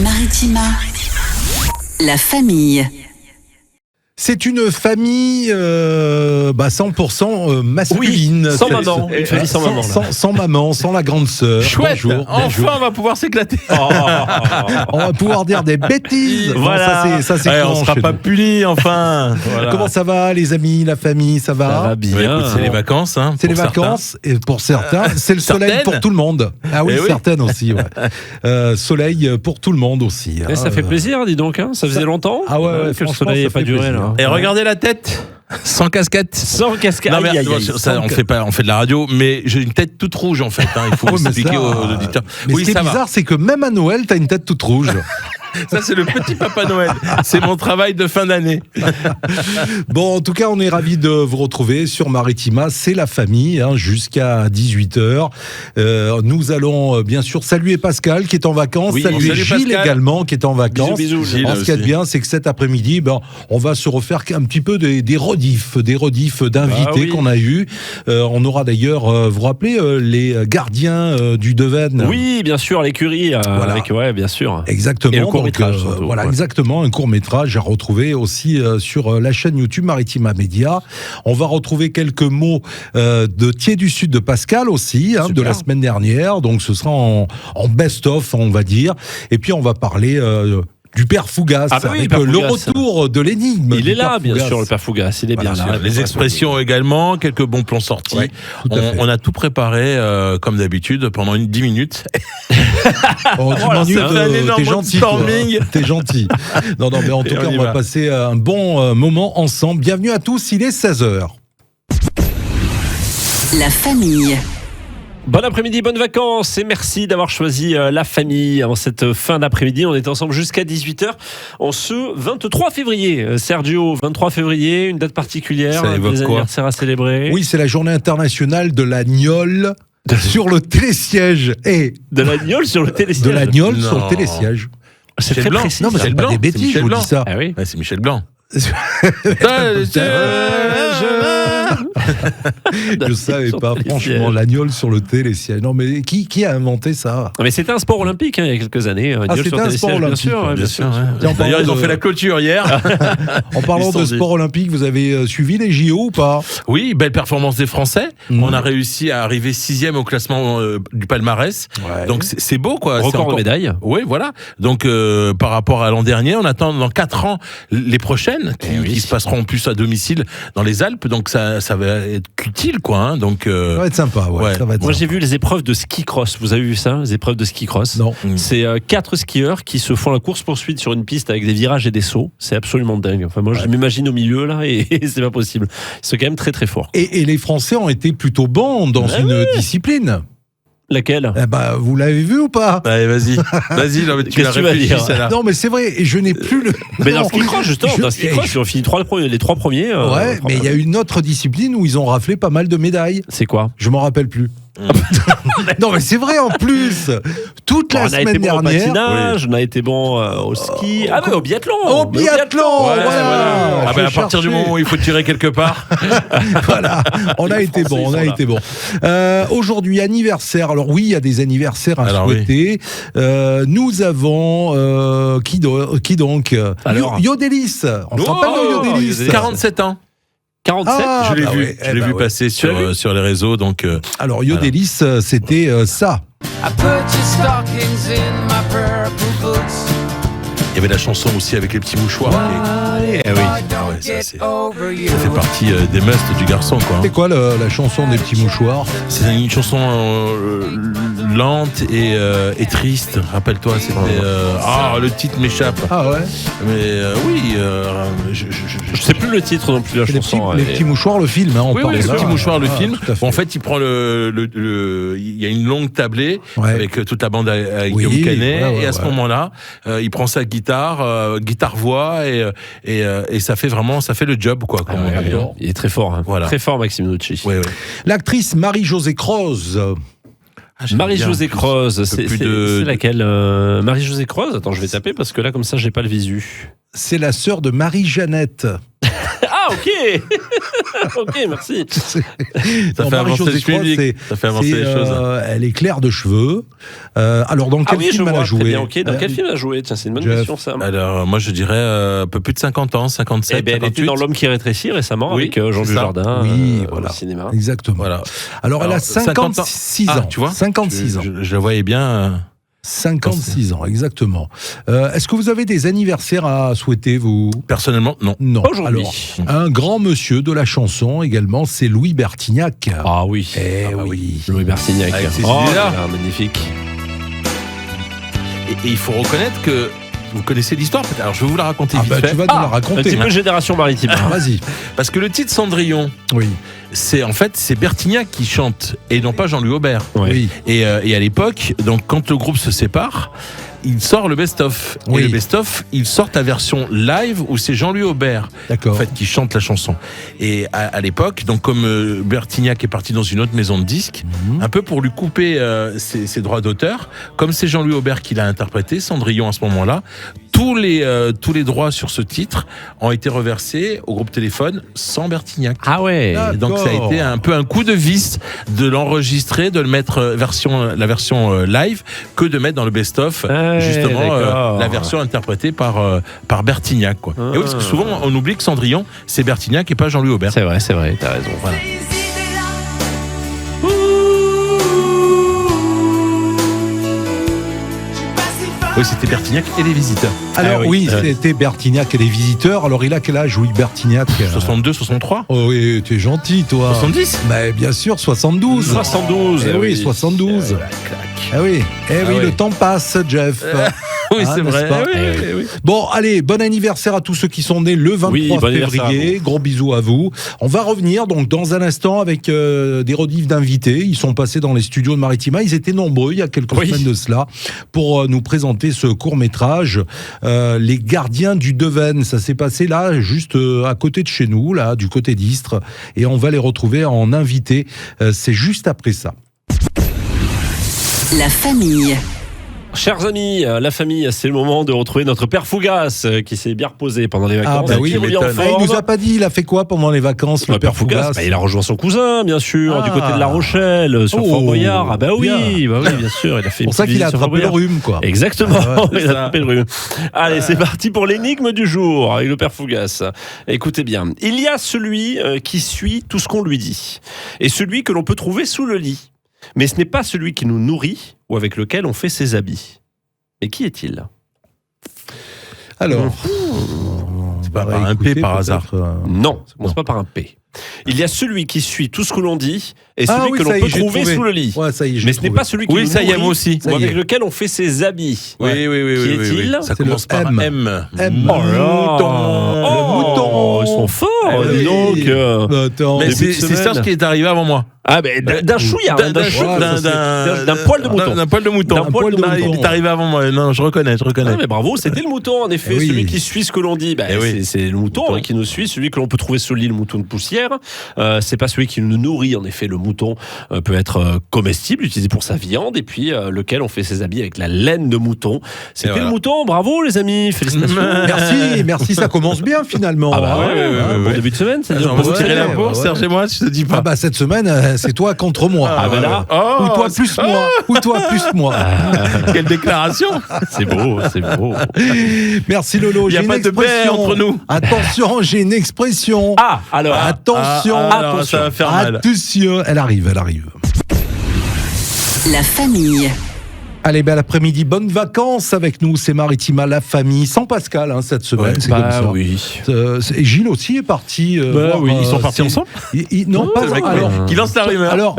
Maritima, la famille. C'est une famille 100% masculine. Oui, sans maman. Une famille sans maman. Sans maman, sans la grande sœur. Chouette. Bonjour. On va pouvoir s'éclater. On va pouvoir dire des bêtises. Voilà. Bon, ça, c'est on sera pas punis, enfin. Voilà. Comment ça va, les amis, la famille, ça va? Ça va bien. Écoute, c'est les vacances. C'est les vacances, et pour certains, c'est le soleil pour tout le monde. Ah oui, certaines aussi. Ouais. Soleil pour tout le monde aussi. Ça fait plaisir, dis donc. Ça faisait longtemps. Ah ouais, que le soleil n'ait pas duré là. Et regardez la tête, sans casquette. Sans casquette. Non, mais, on fait de la radio, mais j'ai une tête toute rouge en fait. Il faut expliquer aux auditeurs. Mais ce qui est bizarre, c'est que même à Noël, t'as une tête toute rouge. Ça, c'est le petit Papa Noël. C'est mon travail de fin d'année. Bon, en tout cas, on est ravis de vous retrouver sur Maritima. C'est la famille, jusqu'à 18h. Nous allons, bien sûr, saluer Pascal, qui est en vacances. Oui, saluer Gilles Pascal. Également, qui est en vacances. Bisous, Gilles Ce qui est bien, c'est que cet après-midi, on va se refaire un petit peu des rediffs d'invités qu'on a eus. On aura d'ailleurs, vous rappelez, les gardiens du Deven. Oui, bien sûr, l'écurie. Voilà. Bien sûr. Exactement. Et le court-métrage, surtout. Voilà, exactement, un court-métrage à retrouver aussi sur la chaîne YouTube Maritima Média. On va retrouver quelques mots de Thiers du Sud de Pascal aussi, de la semaine dernière. Donc ce sera en best-of, on va dire. Et puis on va parler du Père Fougas, avec le retour de l'énigme. Il est là, bien sûr, le Père Fougas. Il est bien là. Les expressions également, quelques bons plans sortis. Ouais, on a tout préparé, comme d'habitude, pendant 10 minutes. T'es gentil. T'es gentil. Non, mais en tout cas, on va passer un bon moment ensemble. Bienvenue à tous, il est 16h. La famille. Bon après-midi, bonnes vacances et merci d'avoir choisi la famille en cette fin d'après-midi. On est ensemble jusqu'à 18h en ce 23 février. Sergio, 23 février, une date particulière, des anniversaires à célébrer. Oui, c'est la journée internationale de la gnôle sur le télésiège. De la gnôle sur le télésiège. De la gnôle sur le télésiège. C'est très précis. Non, mais c'est pas des bêtises, je vous dis ça. Ah oui. C'est Michel Blanc. Je savais pas, franchement, l'agnole sur le télésiège. Non, mais qui a inventé ça? Mais c'était un sport olympique il y a quelques années. C'était un sport olympique, bien sûr. D'ailleurs, ils ont fait la clôture hier. En parlant de sport olympique, vous avez suivi les JO ou pas? Oui, belle performance des Français. On a réussi à arriver 6e au classement du palmarès. Ouais. Donc c'est beau, quoi. Record de médailles. Oui, voilà. Donc par rapport à l'an dernier, on attend dans 4 ans les prochaines qui se passeront plus à domicile dans les Alpes. Donc ça va être utile, quoi. Donc ça va être sympa. Ouais. Ça va être Moi, j'ai vu les épreuves de ski cross. Vous avez vu ça, les épreuves de ski cross? Non. C'est 4 skieurs qui se font la course-poursuite sur une piste avec des virages et des sauts. C'est absolument dingue. Enfin, moi, je m'imagine au milieu là et c'est pas possible. C'est quand même très très fort. Et les Français ont été plutôt bons dans une discipline. Laquelle? Vous l'avez vu ou pas? Allez, vas-y, tu l'as réfléchi, celle-là. Non, mais c'est vrai, et je n'ai plus le... Mais dans le ski cross, justement, dans le ski cross, ils ont fini les 3 premiers. Mais il y a une autre discipline où ils ont raflé pas mal de médailles. C'est quoi? Je m'en rappelle plus. Non, mais c'est vrai en plus. Toute la semaine dernière. On a été bon au patinage, on a été bon au ski. Mais au biathlon. Au biathlon, voilà. À partir du moment où il faut tirer quelque part. Voilà, on a été bon. Aujourd'hui, anniversaire. Alors oui, il y a des anniversaires à souhaiter. Nous avons qui donc? Yodelis. On se rappelle de Yodelis. 47 ans. 47, je l'ai vu passer sur les réseaux. Donc, alors, Yodelis, c'était ça. Il y avait la chanson aussi avec les petits mouchoirs. Ça fait partie des musts du garçon, quoi. C'est quoi la chanson des petits mouchoirs? C'est une chanson lente et triste. Rappelle-toi, c'était le titre m'échappe. Ah ouais. Mais oui, je sais plus le titre non plus de la chanson. Les petits mouchoirs, le film. On parle les petits mouchoirs, le film. En fait, il prend il y a une longue tablée avec toute la bande avec Guillaume Canet, et à ce moment-là, il prend sa guitare-voix et ça fait le job, quoi. Il est très fort, voilà. Très fort, Maxime Nucci. Oui. L'actrice Marie-Josée Croze. Marie-Josée Croze, c'est laquelle? Marie-Josée Croze. Attends, je vais taper parce que là, comme ça, j'ai pas le visu. C'est la sœur de Marie-Jeannette. Ah, ok. Ok, merci. Ça fait avancer le public. Ça fait avancer les choses. Elle est claire de cheveux. Alors, dans quel film elle a joué? Très bien, ok. Dans quel film elle a joué? Tiens, c'est une bonne question, ça. Alors, moi, je dirais un peu plus de 50 ans, 57, eh ben, elle était dans L'Homme qui rétrécit récemment avec Jean Dujardin voilà. au cinéma. Exactement. Voilà. Alors, elle a 56 ans. Tu vois 56 ans. Je la voyais bien. 56 ans, exactement. Est-ce que vous avez des anniversaires à souhaiter, vous? Personnellement, non. Non. Aujourd'hui. Alors, un grand monsieur de la chanson également, c'est Louis Bertignac. Ah oui. Oui. Louis Bertignac. Avec ses Oh, idées-là. magnifique. Et il faut reconnaître que vous connaissez l'histoire, peut-être. Alors, je vais vous la raconter vite fait. Tu vas nous la Un raconter. petit peu Génération Maritime. Vas-y. Parce que le titre Cendrillon, Oui. c'est Bertignac qui chante et non pas Jean-Louis Aubert. Oui. Et à l'époque, donc quand le groupe se sépare, il sort le best-of. Oui. Et le best-of, il sort la version live où c'est Jean-Louis Aubert D'accord. en fait, qui chante la chanson. Et à l'époque, donc comme Bertignac est parti dans une autre maison de disques, un peu pour lui couper ses droits d'auteur, comme c'est Jean-Louis Aubert qui l'a interprété, Cendrillon à ce moment-là, tous les droits sur ce titre ont été reversés au groupe Téléphone sans Bertignac. Ah ouais. Ah, Et donc ça a été un peu un coup de vis de l'enregistrer, de le mettre la version live, que de mettre dans le best-of justement la version interprétée par Bertignac. Quoi. Et oui, parce que souvent on oublie que Cendrillon c'est Bertignac et pas Jean-Louis Aubert. C'est vrai, t'as raison. Voilà. Oui, c'était Bertignac et les Visiteurs. Alors c'était Bertignac et les Visiteurs. Alors il a quel âge, Louis Bertignac? 62, 63. Oh oui, tu es gentil, toi. 70. Bah, bien sûr, 72. 72. Eh oui, 72. Ah oui, oui. Le temps passe, Jeff. Oui, c'est n'est-ce vrai. pas Oui. Bon, allez, bon anniversaire à tous ceux qui sont nés le 23 bon anniversaire février. Gros bisous à vous. On va revenir donc dans un instant avec des rediffs d'invités. Ils sont passés dans les studios de Maritima. Ils étaient nombreux il y a quelques semaines de cela pour nous présenter ce court-métrage Les Gardiens du Deven. Ça s'est passé là, juste à côté de chez nous, là, du côté d'Istres. Et on va les retrouver en invité. C'est juste après ça. La famille. Chers amis, la famille, c'est le moment de retrouver notre père Fougas qui s'est bien reposé pendant les vacances. Ah bah oui, qui revient en il forme. nous a pas dit, il a fait quoi pendant les vacances, le père Fougas? Il a rejoint son cousin, bien sûr, du côté de La Rochelle, sur Fort Boyard. Ah bah oui, bien sûr, il a fait C'est pour ça qu'il a attrapé le rhume, quoi. Exactement, il a ça. attrapé le rhume. Allez, c'est parti pour l'énigme du jour avec le père Fougas. Écoutez bien, il y a celui qui suit tout ce qu'on lui dit, et celui que l'on peut trouver sous le lit. Mais ce n'est pas celui qui nous nourrit ou avec lequel on fait ses habits. Et qui est-il ? Alors, C'est pas par un P par hasard. Non, ça commence pas par un P. Il y a celui qui suit tout ce que l'on dit et celui que l'on ça y est, peut j'ai trouver trouvé. sous le lit. Ouais, ça y est, j'ai Mais ce n'est trouvé. pas celui qui Oui, nous ça y est, nourrit moi aussi. ou avec lequel on fait ses habits. Oui. Qui est-il ? Ça C'est commence le par M. M. M. Oh là Mouton. Le mouton. Ils sont forts, Oui. dis donc. Attends. Mais début de c'est semaine. Serge qui est arrivé avant moi. Ah, ben d'un chouïa, D'un poil de mouton. D'un poil de mouton. D'un poil de Non, mouton. Il est arrivé avant moi. Non, je reconnais. Ah, mais bravo, c'était le mouton en effet, Eh oui. celui qui suit ce que l'on dit. C'est le mouton qui nous suit, celui que l'on peut trouver sous le lit, le mouton de poussière. C'est pas celui qui nous nourrit, en effet. Le mouton peut être comestible, utilisé pour sa viande, et puis lequel on fait ses habits avec la laine de mouton. C'était le mouton, bravo les amis, félicitations. Merci, ça commence bien finalement. Ah bah ouais. Bon début de semaine, c'est On va se tirer la bourse, Serge et moi, je te dis pas. Ah bah cette semaine, c'est toi contre moi. Ah bah là. Ou toi plus moi. Ou toi plus moi. Quelle déclaration. C'est beau, c'est beau. Merci Lolo. Il y a j'ai pas une de paix expression. entre nous. Attention, j'ai une expression. Ah, alors. Attention, alors, ça va faire mal. attention. Elle arrive. La famille. Allez, bel après-midi, bonnes vacances avec nous. C'est Maritima, la famille, sans Pascal cette semaine. C'est comme ça. Oui. Et Gilles aussi est parti. voir, oui, Ils sont partis ensemble. Non, pas Le mec, alors. qui lance la rumeur.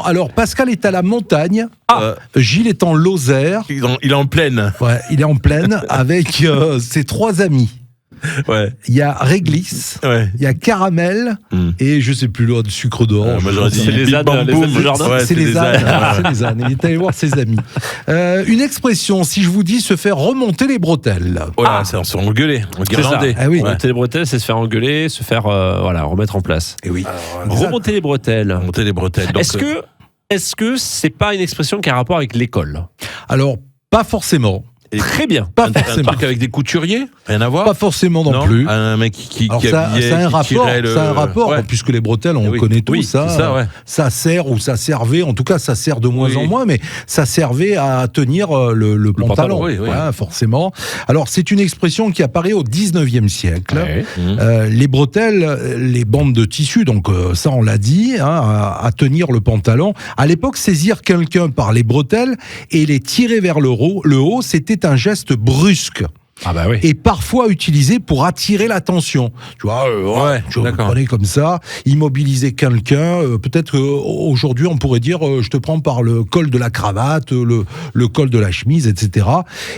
Alors Pascal est à la montagne. Ah. Gilles est en Lozère. Il est en pleine. Ouais, il est en pleine avec ses 3 amis. Ouais. Il y a Réglisse, Ouais. il y a Caramel et je sais plus l'autre, Sucre d'Orange. Moi, j'aurais dit C'est les Big ânes, Bang les Boom. ânes du jardin. Ouais, c'est les ânes. ânes. C'est les ânes. Il est allé voir ses amis. Une expression, si je vous dis se faire remonter les bretelles. Oh là, c'est engueulé. En C'est ça. guirlandais. Ah oui. Remonter les bretelles, c'est se faire engueuler, se faire remettre en place. Et oui. Remonter les bretelles. Monter les bretelles. Donc, Est-ce que c'est pas une expression qui a rapport avec l'école ? Alors, pas forcément. très bien. Pas Un forcément. truc avec des couturiers, rien à voir. Pas forcément non plus. Un mec qui Alors habillait, ça a un qui rapport, tirait le... ça a un rapport Ouais. puisque les bretelles, on Oui. connaît tout Oui, ça. c'est ça, ouais. Ça sert ou ça servait, en tout cas ça sert de moins Oui. en moins, mais ça servait à tenir le pantalon, pantalon, oui, oui. Ouais, forcément. Alors c'est une expression qui apparaît au 19e siècle. Ouais. Les bretelles, les bandes de tissu, donc ça on l'a dit, hein, à tenir le pantalon. À l'époque, saisir quelqu'un par les bretelles et les tirer vers le haut, c'était un geste brusque. Ah bah oui. Et parfois utilisé pour attirer l'attention. Tu vois, Ouais, tu d'accord. prenais comme ça, immobiliser quelqu'un. Peut-être qu'aujourd'hui, on pourrait dire je te prends par le col de la cravate, le col de la chemise, etc.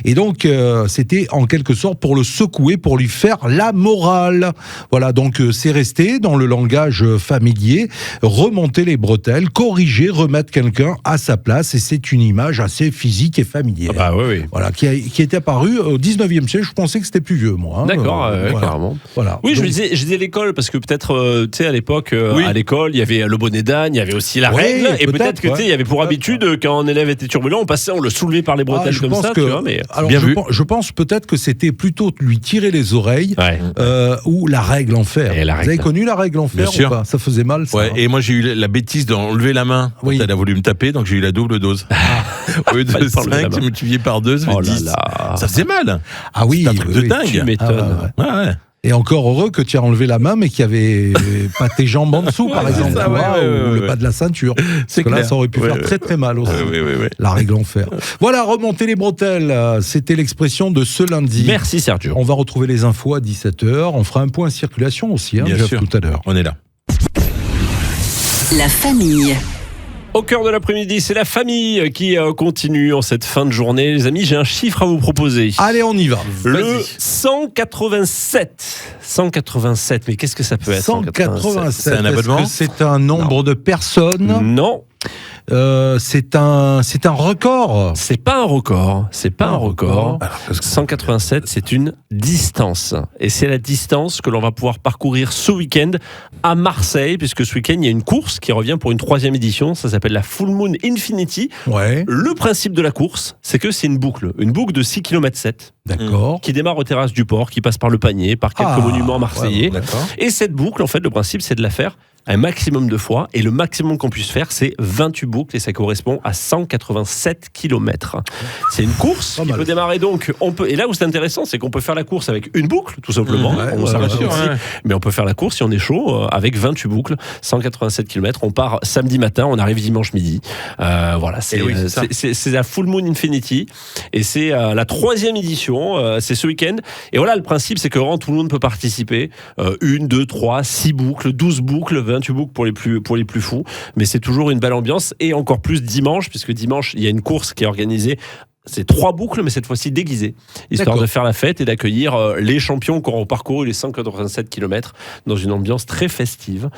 Et donc, c'était en quelque sorte pour le secouer, pour lui faire la morale. Voilà, donc c'est resté dans le langage familier, remonter les bretelles, corriger, remettre quelqu'un à sa place. Et c'est une image assez physique et familière. Ah bah oui. Voilà, qui est apparu au 19e siècle. Je pensais que c'était plus vieux, moi. Hein. D'accord, Voilà. carrément. Voilà. Oui, Donc, je disais l'école parce que peut-être, tu sais, à l'époque, Oui. à l'école, il y avait le bonnet d'âne, il y avait aussi la Oui, règle, et peut-être peut-être, que tu sais, il y avait pour peut-être. habitude quand un élève était turbulent, on le soulevait par les bretelles je comme pense ça, que, tu vois. Mais alors Bien vu. je pense peut-être que c'était plutôt lui tirer les oreilles ouais. ou la règle en fer. Et la Vous règle. avez connu la règle en fer Bien sûr. ou pas? Ça faisait mal, ça. Ouais, hein. et moi j'ai eu la bêtise d'enlever la main quand Oui. elle a voulu me taper, donc j'ai eu la double dose. Au lieu de Fallait pas enlever la 5, main. j'ai multiplié par 2, ça fait Oh là 10. là. Ça faisait mal. Ah oui, C'est un truc de oui. dingue. Tu m'étonnes. Ah, ouais. Ouais. Et encore heureux que tu as enlevé la main, mais qu'il n'y avait pas tes jambes en dessous, par Ouais, exemple, c'est ça, tu vois, ouais, ou ouais, le bas de la ceinture. C'est Parce que là, clair. ça aurait pu Ouais, faire ouais. très très mal aussi. Ouais. La règle en fer. Voilà, remonter les bretelles, c'était l'expression de ce lundi. Merci Sergio. On va retrouver les infos à 17h. On fera un point circulation aussi, hein, Bien Jeff, sûr. tout à l'heure. On est là. La famille. Au cœur de l'après-midi, c'est la famille qui continue en cette fin de journée. Les amis, j'ai un chiffre à vous proposer. Allez, on y va. Le 187. 187, mais qu'est-ce que ça peut être 187. C'est un abonnement Est-ce que c'est un nombre de personnes Non, c'est un record. c'est pas un record. C'est pas un record. Alors, 187, c'est une distance. Et c'est la distance que l'on va pouvoir parcourir ce week-end à Marseille, puisque ce week-end, il y a une course qui revient pour une 3e édition. Ça s'appelle la Full Moon Infinity. Ouais, Le principe de la course, c'est que c'est une boucle de 6 km 7 d'accord. qui démarre aux terrasses du port, qui passe par le Panier, par quelques monuments marseillais. ouais, D'accord. Et cette boucle, en fait, le principe, c'est de la faire un maximum de fois. Et le maximum qu'on puisse faire, c'est 28 boucles. Et ça correspond à 187 km. C'est une course Pas qui mal. peut démarrer donc. Et là où c'est intéressant, c'est qu'on peut faire la course avec une boucle, tout simplement. Ouais, on ouais, s'arrête ouais, aussi. ouais. Mais on peut faire la course si on est chaud avec 28 boucles, 187 km. On part samedi matin, on arrive dimanche midi. Voilà, c'est Et oui, c'est ça. c'est la Full Moon Infinity. Et c'est la 3e édition. C'est ce week-end. Et voilà, le principe, c'est que vraiment tout le monde peut participer. 1, 2, 3, 6 boucles, 12 boucles, 28 boucles pour les plus fous. Mais c'est toujours une belle ambiance. Et encore plus dimanche, puisque dimanche, il y a une course qui est organisée. C'est 3 boucles, mais cette fois-ci déguisées, histoire D'accord. de faire la fête et d'accueillir les champions qui auront parcouru les 187 km dans une ambiance très festive.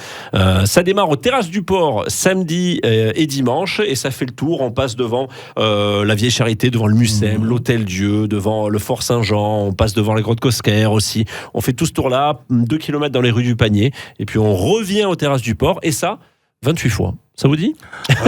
Ça démarre aux terrasses du port samedi et dimanche, et ça fait le tour. On passe devant la Vieille Charité, devant le Mucem, l'Hôtel Dieu, devant le Fort Saint-Jean, on passe devant les grottes Cosquer aussi. On fait tout ce tour-là, 2 km dans les rues du Panier, et puis on revient aux terrasses du port, et ça, 28 fois. Ça vous dit?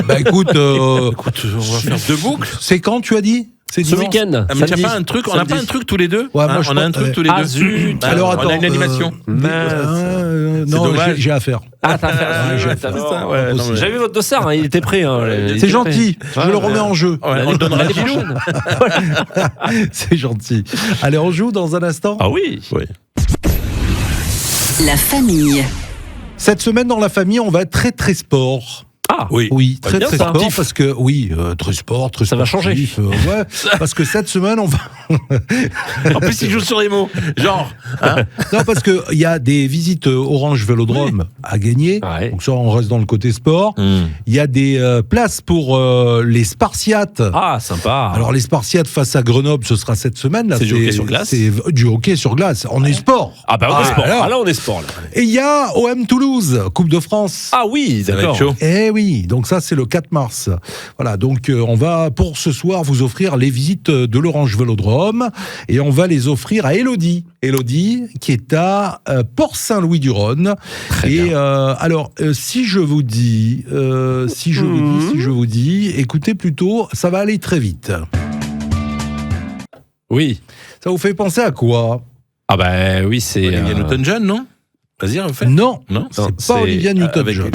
Bah écoute, Écoute, on va faire 2 boucles. c'est quand tu as dit? C'est Ce dimanche week-end. Ah, mais samedi. t'as pas un truc, on n'a Samedi. pas un truc tous les deux. Ouais, moi, je on a un pense- truc tous les Ah, deux. zut. Ah, Alors on attends, a une animation. non, dommage. j'ai affaire. Ah, t'as fait Ouais, j'ai ça, fait ça, ouais, non, mais- J'avais vu votre dossard, hein, il était prêt. Hein, il était C'est prêt. gentil, je le remets en jeu. Ouais, on le donnera à L'année Gilou. prochaine. C'est gentil. Allez, on joue dans un instant. Ah oui. La famille. Cette semaine dans la famille, on va être très très sport. Ah, Oui. Oui, Bah, très bien très ça. sport parce que très sport, très Ça va sportif, changer. ouais, parce que cette semaine on va En plus, il joue sur les mots. Genre, hein, non parce que il y a des visites Orange Vélodrome à gagner. Ouais. Donc ça on reste dans le côté sport. Il y a des places pour les Spartiates. Ah, sympa. Alors les Spartiates face à Grenoble, ce sera cette semaine là. C'est du hockey sur glace. C'est du hockey sur glace. On est sport. Ah bah on est sport. alors. Ah là on est sport là. Et il y a OM Toulouse, Coupe de France. Ah oui, ça va d'accord. être chaud. Eh oui, donc ça c'est le 4 mars. Voilà, donc on va pour ce soir vous offrir les visites de l'Orange Vélodrome et on va les offrir à Élodie. Élodie qui est à Port-Saint-Louis-du-Rhône. Et alors si je vous dis, si je vous dis, écoutez plutôt, ça va aller très vite. Oui. Ça vous fait penser à quoi? Ah bah oui, c'est... Olivia Newton-John, non? Vas-y, refais. Non, Non, c'est pas Olivia Newton-John.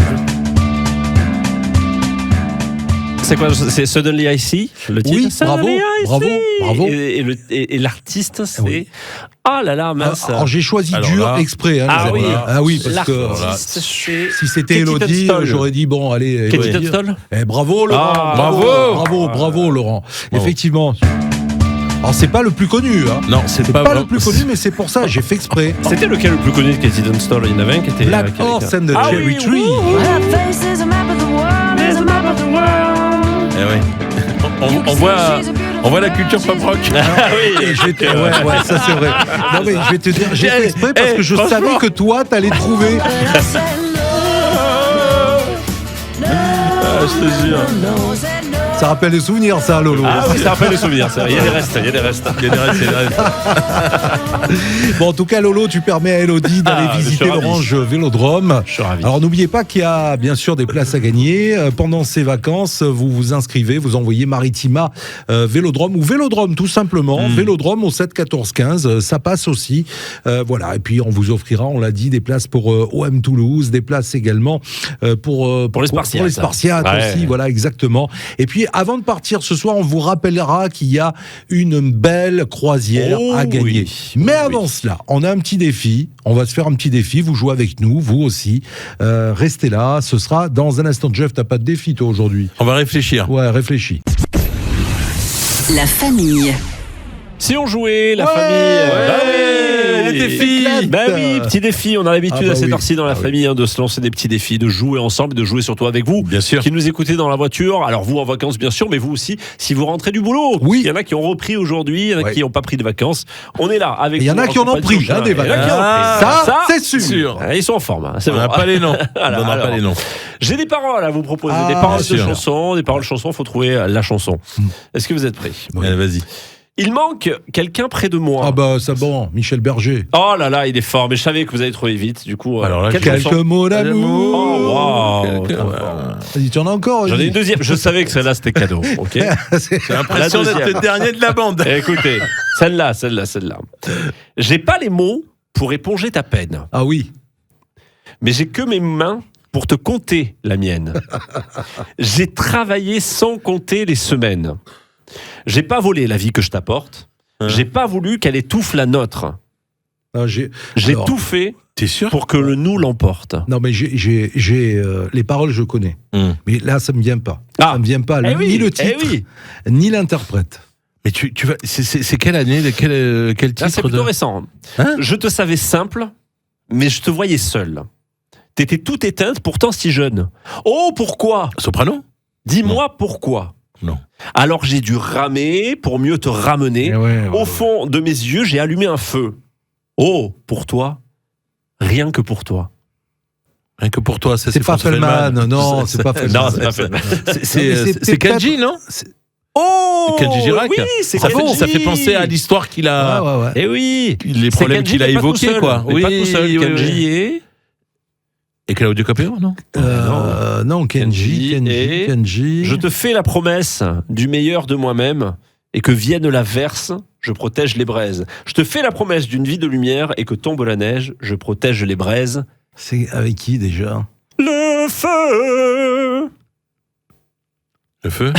C'est quoi? C'est Suddenly I See, le titre? Oui, bravo, Suddenly I bravo, See. bravo. Et l'artiste, c'est... Oui. Ah là là, mince. Alors j'ai choisi Alors dur là- exprès. Hein, Ah les oui. amis. Ah oui, parce que L'artiste, c'est... si c'était Katie Elodie, Tunstall. j'aurais dit bon, allez. Katie Elodie. Tunstall. Bravo Laurent. Ah, Bravo Laurent. Effectivement. Alors c'est pas le plus connu. Hein. Non, c'est C'est pas, pas le plus connu, mais c'est pour ça j'ai fait exprès. C'était lequel le plus connu de Katie Tunstall? Il y en avait un qui était... Black qui avait- Horse and the Ah Cherry oui, Tree. oui, oui. Eh ouais. On voit la culture pop rock. Ah oui. Et je vais te... ouais, ça c'est vrai. Non mais je vais te dire, j'ai fait exprès parce que je franchement. savais que toi t'allais trouver. Ah, je te jure. Ça rappelle des souvenirs, ça, Lolo. Ah oui, ça rappelle les souvenirs. Ça. Il y a des restes, il y a des restes. Bon, en tout cas, Lolo, tu permets à Elodie d'aller je suis visiter ravi. l'Orange Vélodrome. Je suis ravi. Alors, n'oubliez pas qu'il y a bien sûr des places à gagner. Pendant ces vacances, vous vous inscrivez, vous envoyez Maritima Vélodrome ou Vélodrome, tout simplement. Vélodrome au 7 14 15. Ça passe aussi. Voilà. Et puis, on vous offrira, on l'a dit, des places pour OM Toulouse, des places également pour les Spartiates. Pour les Spartiates Ouais. aussi. Voilà, exactement. Et puis, avant de partir ce soir, on vous rappellera qu'il y a une belle croisière Oh à gagner. oui. Mais Oui, avant oui. cela, on a un petit défi. On va se faire un petit défi. Vous jouez avec nous, vous aussi. Restez là. Ce sera dans un instant. Jeff, t'as pas de défi, toi, aujourd'hui? On va réfléchir. Ouais, réfléchis. La famille. Si on jouait, la Ouais, famille. Bah oui, les défis. Bah oui, petit défi. On a l'habitude Ah bah à cette oui. heure-ci dans la Ah oui. famille de se lancer des petits défis, de jouer ensemble, de jouer surtout avec vous. Bien sûr. Qui nous écoutez dans la voiture. Alors vous en vacances bien sûr, mais vous aussi si vous rentrez du boulot. Oui. Il y en a qui ont repris aujourd'hui, il y en a Ouais. qui n'ont pas pris de vacances. On est là avec Il y en vous, a qui en ont compagnie pris, de hein, des Il y en a qui en ont vacances. pris. Ça, c'est sûr. Ils sont en forme, hein, c'est On bon. n'a pas les noms. Voilà, On n'a alors. pas les noms. J'ai des paroles à vous proposer, Ah, des paroles bien de sûr. chansons, des paroles de chansons. Faut trouver la chanson. Est-ce que vous êtes prêts? Allez, vas-y. Il manque quelqu'un près de moi. Ah bah, c'est bon. Michel Berger. Oh là là, il est fort, mais je savais que vous allez trouver vite. Du coup, Alors là, quelle Quelques chanson mots d'amour. Oh, wow. Quelques- Vas-y, tu en as encore? J'en ai Oli une deuxième. Je savais que celle-là c'était cadeau. Ok. C'est- J'ai l'impression La d'être deuxième. le dernier de la bande. Écoutez, celle-là. J'ai pas les mots pour éponger ta peine, Ah oui. mais j'ai que mes mains pour te compter la mienne. J'ai travaillé sans compter les semaines. J'ai pas volé la vie que je t'apporte. J'ai pas voulu qu'elle étouffe la nôtre. Ah, J'ai Alors, tout fait T'es sûr? pour que le nous l'emporte. Non, mais j'ai les paroles, je connais. Mais là, ça me vient pas. Ah. Ça me vient pas. Eh oui, Ni le eh titre, oui. ni l'interprète. Mais tu vas. C'est quelle année? Quel Là, c'est titre plutôt de... récent. Hein Je te savais simple, mais je te voyais seul. T'étais toute éteinte, pourtant si jeune. Oh, pourquoi? Soprano? Dis-moi pourquoi. Non. Alors j'ai dû ramer pour mieux te ramener. Au fond de mes yeux, j'ai allumé un feu. Oh, pour toi, rien que pour toi. Rien que pour toi, ça, C'est pas François Feldman. Non, c'est pas Feldman. Non, c'est pas fait. C'est Kenji, non? Oh, Kenji Girac. oui, c'est Ça Kenji. fait penser à l'histoire qu'il a, Ouais, ouais, ouais. Eh oui, les C'est problèmes Kenji, qu'il a mais pas tout évoqués, seul. quoi. Mais pas tout seul. Kenji et Et Claudio Capéo, non? Non, Kenji. Je te fais la promesse du meilleur de moi-même et que vienne l'averse, je protège les braises. Je te fais la promesse d'une vie de lumière et que tombe la neige, je protège les braises. C'est avec qui déjà? Le feu. Le feu?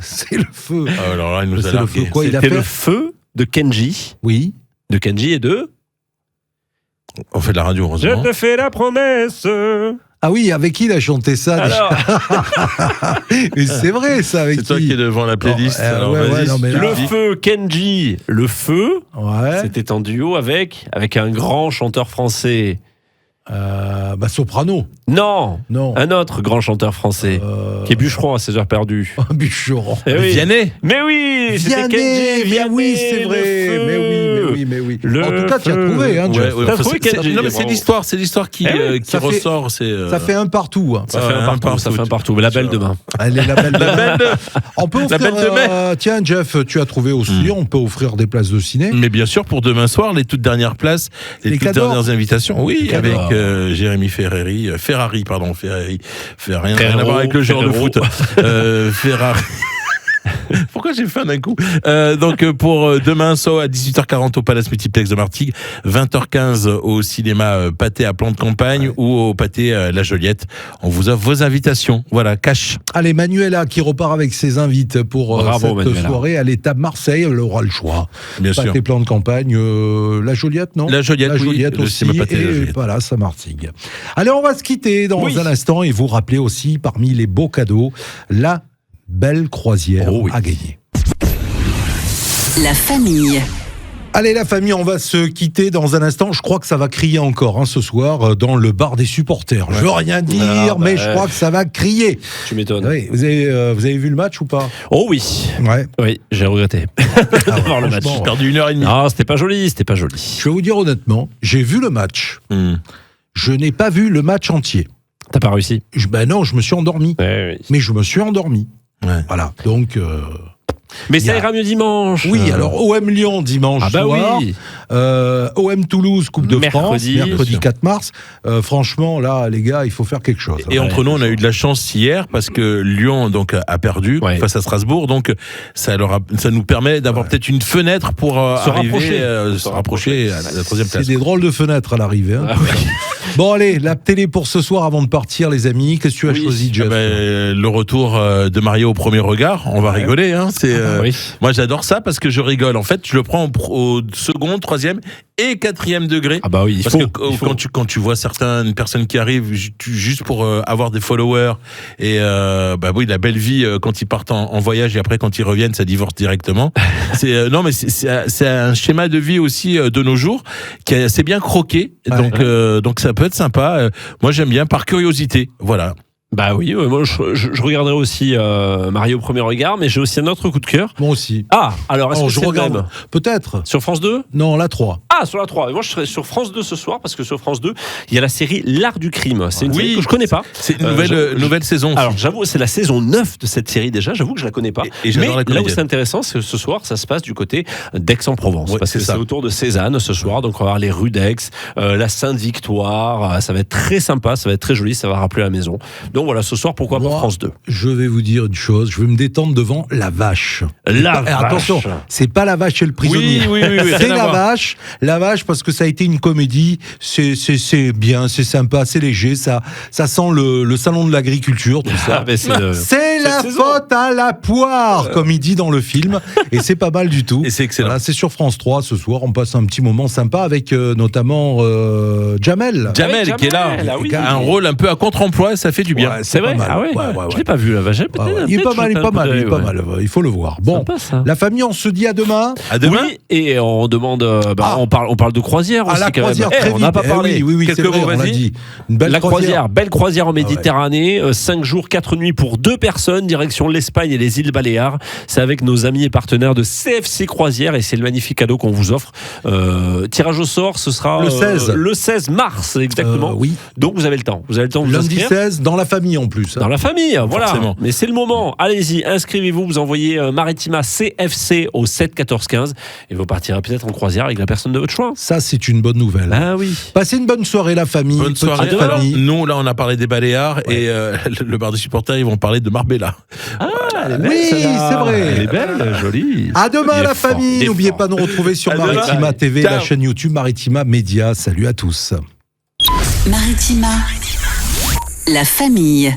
C'est le feu. Ah, alors là, il nous a C'est le largué. feu, quoi, il a C'était fait le feu de Kenji. Oui. De Kenji et de... On fait de la radio, Je heureusement. te fais la promesse. Ah oui, avec qui il a chanté ça déjà? Alors, Mais c'est vrai, ça, avec C'est toi qui es devant la playlist. Non, alors ouais, vas-y. ouais, non, mais là- le feu, Kenji, le feu, Ouais. c'était en duo avec un grand chanteur français. Bah, Soprano. Non, Non. un autre grand chanteur français qui est bûcheron à ses heures perdues. Bûcheron. Eh oui. Vianney. Mais oui, c'était Vianney, Kenji, mais Vianney, oui, c'est le vrai. feu. Mais oui. Le En tout cas, tu as feu. trouvé, hein, Jeff. T'as trouvé Kenji, Non, mais c'est bravo. l'histoire qui, Eh oui, qui ça fait- ressort. Ça fait un partout. Hein. Ça fait un partout. Mais la belle demain. Elle est la belle de... On peut offrir, belle de mai. tiens, Jeff, tu as trouvé aussi. On peut offrir des places de ciné. Mais bien sûr, pour demain soir, les toutes dernières places, les toutes cadeaux. dernières invitations. Oui, Les cadeaux. avec Jérémy Ferrari. Fait rien à voir avec le genre de Ferrero. foot. Ferrari. Pourquoi j'ai faim d'un coup Donc pour demain, à 18h40 au Palace Multiplex de Martigues, 20h15 au cinéma Pâté à Plan de Campagne ou au Pâté La Joliette. On vous offre vos invitations. Voilà, cash. Allez, Manuela qui repart avec ses invites pour cette Manuela. soirée à l'État Marseille. Elle aura le choix. Bien sûr. Pâté Plan de Campagne, La Joliette, non? La Joliette, Joliette oui, aussi, le cinéma Pâté La et Joliette. Palace à Martigues. Allez, on va se quitter dans un instant et vous rappeler aussi parmi les beaux cadeaux, la belle croisière à gagner. La famille. Allez la famille, on va se quitter dans un instant. Je crois que ça va crier encore ce soir dans le bar des supporters. Ouais. Je veux rien dire, mais je crois que ça va crier. Tu m'étonnes. Oui, vous avez vu le match ou pas? Oh oui. Ouais. Oui, j'ai regretté voir le match. J'ai perdu 1h30. Non, c'était pas joli. Je vais vous dire honnêtement, j'ai vu le match. Je n'ai pas vu le match entier. T'as pas réussi? Ben non, je me suis endormi. Oui. Mais je me suis endormi. Ouais. Voilà, donc... Mais ça ira mieux dimanche. Oui, alors OM Lyon dimanche soir. Oui. OM Toulouse Coupe de France mercredi 4 mars. Franchement, là, les gars, il faut faire quelque chose. Et entre nous, on a eu de la chance hier parce que Lyon donc a perdu face à Strasbourg, donc ça nous permet d'avoir peut-être une fenêtre pour se rapprocher à la troisième place. C'est des drôles de fenêtres à l'arrivée. Hein. Bon allez, la télé pour ce soir avant de partir, les amis. Qu'est-ce que tu as choisi, Jeff? Le retour de Mario au premier regard. On va rigoler, hein. Moi, j'adore ça parce que je rigole. En fait, je le prends au second, troisième et quatrième degré. Ah bah oui, parce que quand tu vois certaines personnes qui arrivent juste pour avoir des followers et la belle vie quand ils partent en voyage et après quand ils reviennent, ça divorce directement. C'est un schéma de vie aussi de nos jours qui est assez bien croqué. Donc ça peut être sympa. Moi, j'aime bien par curiosité. Voilà. Bah oui, moi je regarderai aussi Mario au premier regard, mais j'ai aussi un autre coup de cœur. Moi aussi. Ah, alors est-ce que je regarde même peut-être sur France 2? Non, la 3. Ah, sur la 3. Et moi je serai sur France 2 ce soir parce que sur France 2, il y a la série L'Art du crime. C'est une série que je connais pas. C'est une nouvelle saison. Alors j'avoue, c'est la saison 9 de cette série déjà, j'avoue que je la connais pas. Et mais là où c'est intéressant, c'est que ce soir, ça se passe du côté d'Aix-en-Provence parce que c'est autour de Cézanne ce soir, donc on va voir les rues d'Aix, la Sainte-Victoire, ça va être très sympa, ça va être très joli, ça va rappeler la maison. Donc voilà, ce soir pourquoi pas France 2. Je vais vous dire une chose, je vais me détendre devant la vache. Vache. Attention, c'est pas la vache et le prisonnier. Oui, c'est la vache parce que ça a été une comédie, c'est bien, c'est sympa, c'est léger, ça sent le salon de l'agriculture, tout ça. C'est la faute à la poire, comme il dit dans le film, et c'est pas mal du tout. Et c'est excellent. Voilà, c'est sur France 3 ce soir, on passe un petit moment sympa avec notamment Jamel. Jamel qui est là, un rôle un peu à contre-emploi, ça fait du bien. C'est vrai. Mal. Ah ouais. Je l'ai pas vu la vache. Il est pas mal. Il faut le voir. Bon, sympa, la famille, on se dit à demain. À demain. Oui, et on demande. On parle de croisière aussi. La croisière, très vite. On n'a pas parlé. Oui, c'est vrai, on l'a dit. Une belle croisière. Belle croisière en Méditerranée. 5 jours, 4 nuits pour 2 personnes. Direction l'Espagne et les îles Baléares. C'est avec nos amis et partenaires de CFC Croisière et c'est le magnifique cadeau qu'on vous offre. Tirage au sort, ce sera le 16 mars exactement. Oui. Donc vous avez le temps. De vous lundi inscrire. 16 dans la famille en plus. Dans la famille, voilà. Forcément. Mais c'est le moment. Allez-y, inscrivez-vous. Vous envoyez Maritima CFC au 7 14 15 et vous partirez peut-être en croisière avec la personne de votre choix. Ça, c'est une bonne nouvelle. Ah oui. Passez une bonne soirée, la famille. Bonne soirée. Famille. Nous, là, on a parlé des Baléares et le bar des supporters, ils vont parler de Marbella. Ah, elle est belle, oui, c'est vrai. Elle est belle, jolie. À demain, la famille. N'oubliez pas de nous retrouver sur Maritima TV, la chaîne YouTube Maritima Média. Salut à tous. Maritima, la famille.